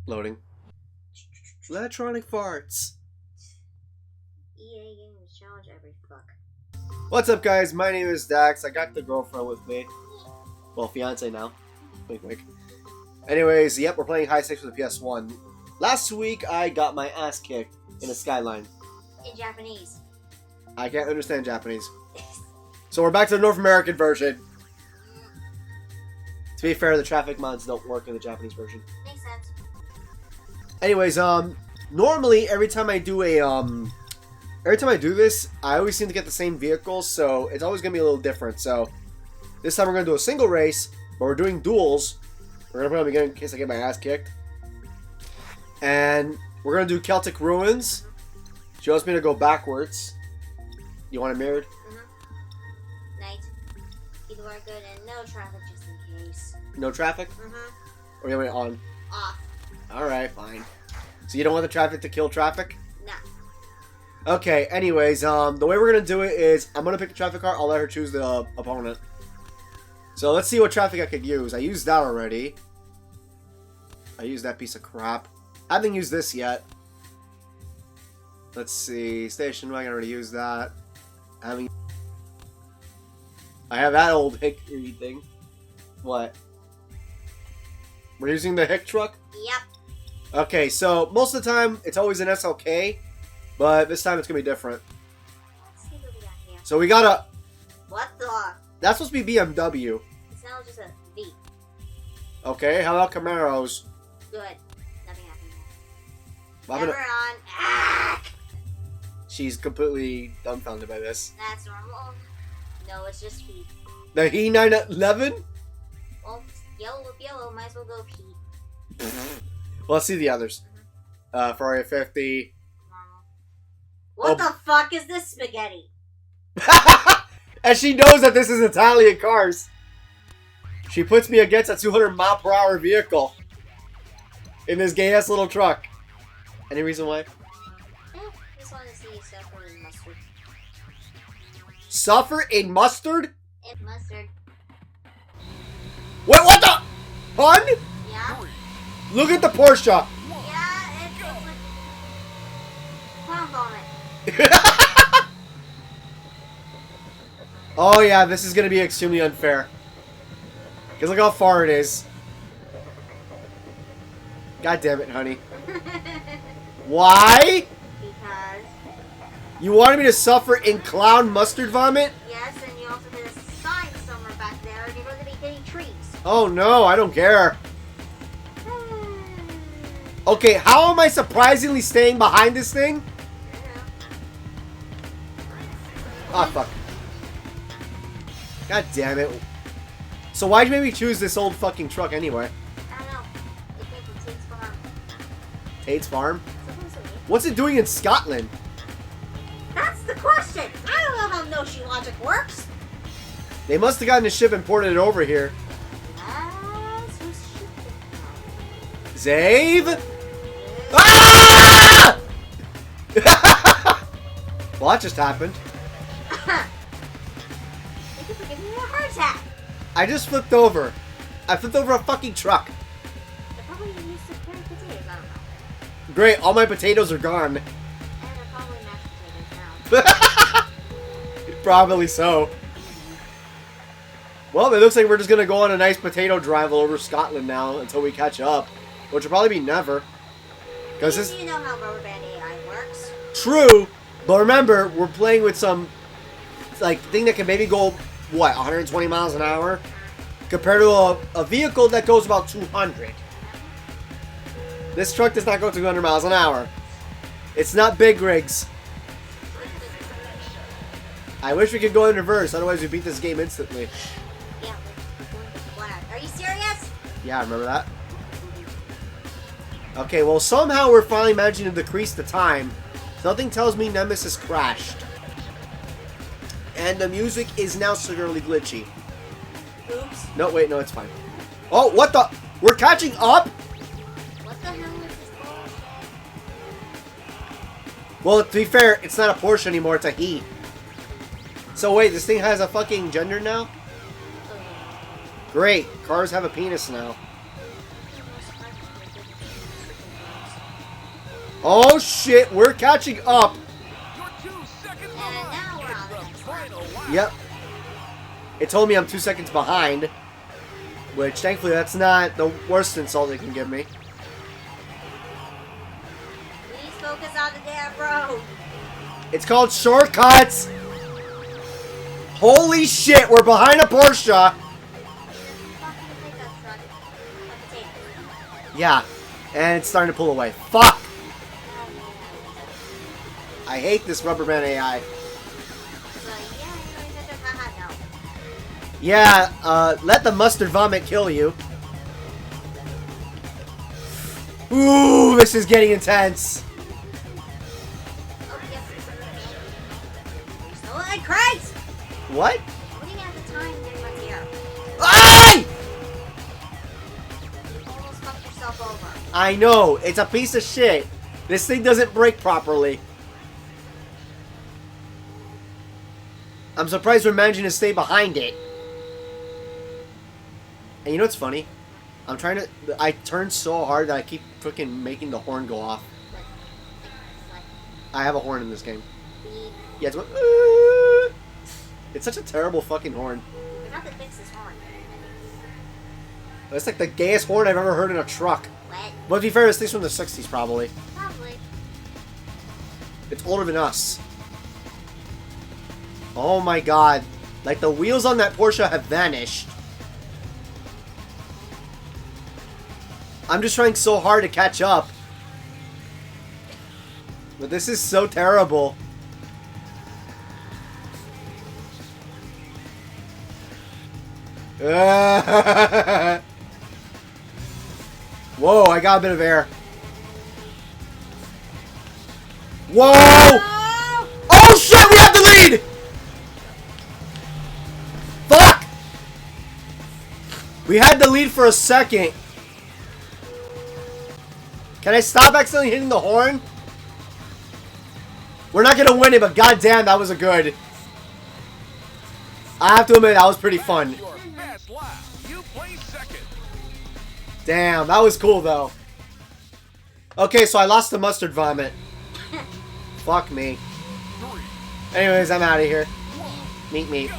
Loading. Electronic farts. EA Games challenge every fuck. What's up, guys? My name is Dax. I got the girlfriend with me. Well, fiance now. Wink, wink. Anyways, yep, we're playing High Stakes for the PS1. Last week, I got my ass kicked in a Skyline. In Japanese. I can't understand Japanese. So we're back to the North American version. To be fair, the traffic mods don't work in the Japanese version. Makes sense. Anyways, normally every time I do this, I always seem to get the same vehicle, so it's always gonna be a little different. So this time we're gonna do a single race, but we're doing duels. We're gonna put on the beginning in case I get my ass kicked. And we're gonna do Celtic Ruins. She wants me to go backwards. You want it mirrored? Night. Either are good and no traffic just in case. No traffic? Or you want it on? Off. Alright, fine. So you don't want the traffic to kill traffic? Nah. Okay, anyways, the way we're gonna do it is I'm gonna pick the traffic car, I'll let her choose the opponent. So let's see what traffic I could use. I used that already. I used that piece of crap. I haven't used this yet. Let's see. Station wagon, I already used that. I have that old Hickory thing. What? We're using the Hick truck? Yep. Okay, so most of the time it's always an SLK, but this time it's gonna be different. Let's see what we got here. So we got a. What the? That's supposed to be BMW. It's now just a V. Okay, how about Camaros? Good. Nothing happened Well, there. I'm Never gonna- on. Ah! She's completely dumbfounded by this. That's normal. No, it's just Pete. The E911? Well, yellow with yellow, might as well go Pete. Well, let's see the others. Ferrari 50. Normal. What Oh. the fuck is this spaghetti? And she knows that this is Italian cars. She puts me against a 200-mile-per-hour vehicle in this gay-ass little truck. Any reason why? Just wanted to see you suffer in mustard. Suffer in mustard? In mustard. What the? Hun? Yeah? Look at the Porsche. Yeah, it's like clown vomit. Oh yeah, this is gonna be extremely unfair. Cause look how far it is. God damn it, honey. Why? Because, You wanted me to suffer in clown mustard vomit? yes, and you also did a sign somewhere back there, and you're going to be hitting trees. Oh no, I don't care. Okay, how am I surprisingly staying behind this thing? Ah, fuck. God damn it. So why'd you make me choose this old fucking truck anyway? I don't know. It came from Tate's farm. Tate's Farm? Supposedly. What's it doing in Scotland? That's the question! I don't know how Noshi logic works! They must have gotten the ship and ported it over here. That's who's shifting from. Zave? Ah! Well, that just happened. Thank you for giving me a heart attack! I just flipped over. I flipped over a fucking truck. They're probably used to carry potatoes, I don't know. Great, all my potatoes are gone. And they're probably mashed potatoes now. Probably so. Well, it looks like we're just gonna go on a nice potato drive all over Scotland now until we catch up. Which will probably be never. Because this... You know how rubber band AI works. True, but remember, we're playing with some, like, thing that can maybe go, what, 120 miles an hour? Compared to a vehicle that goes about 200. This truck does not go 200 miles an hour. It's not big rigs. I wish we could go in reverse, otherwise we beat this game instantly. Yeah, we're going to flag. Are you serious? Yeah, I remember that. Okay, well, somehow we're finally managing to decrease the time. Something tells me Nemesis crashed. And the music is now severely glitchy. Oops. No, wait, no, it's fine. Oh, what the? We're catching up? What the hell is this called? Well, to be fair, it's not a Porsche anymore, it's a he. So wait, this thing has a fucking gender now? Great, cars have a penis now. Oh shit, we're catching up. And now we're on the next one. Yep. It told me I'm 2 seconds behind. Which, thankfully, that's not the worst insult they can give me. Please focus on the damn road. It's called shortcuts! Holy shit, we're behind a Porsche! Fucking pickup truck. A potato. Yeah, and it's starting to pull away. Fuck! I hate this Rubberman AI. So, yeah, no. Yeah, let the mustard vomit kill you. Ooh, this is getting intense. Oh, yes. Oh, Christ! What? Looking at the time difference here. Ay! You almost fucked yourself over. I know, it's a piece of shit. This thing doesn't brake properly. I'm surprised we're managing to stay behind it. And you know what's funny? I turn so hard that I keep freaking making the horn go off. I have a horn in this game. Yeah, it's going, it's such a terrible fucking horn. We have to fix this horn. It's like the gayest horn I've ever heard in a truck. What? But to be fair, this thing's from the 60s probably. Probably. It's older than us. Oh my god. Like the wheels on that Porsche have vanished. I'm just trying so hard to catch up. But this is so terrible. Whoa, I got a bit of air. Whoa! Oh! Oh shit, we have the lead! Fuck! We had the lead for a second. Can I stop accidentally hitting the horn? We're not gonna win it, but goddamn, that was a good. I have to admit, that was pretty fun. Damn, that was cool though. Okay, so I lost the mustard vomit. Fuck me. Anyways, I'm out of here. Meet me.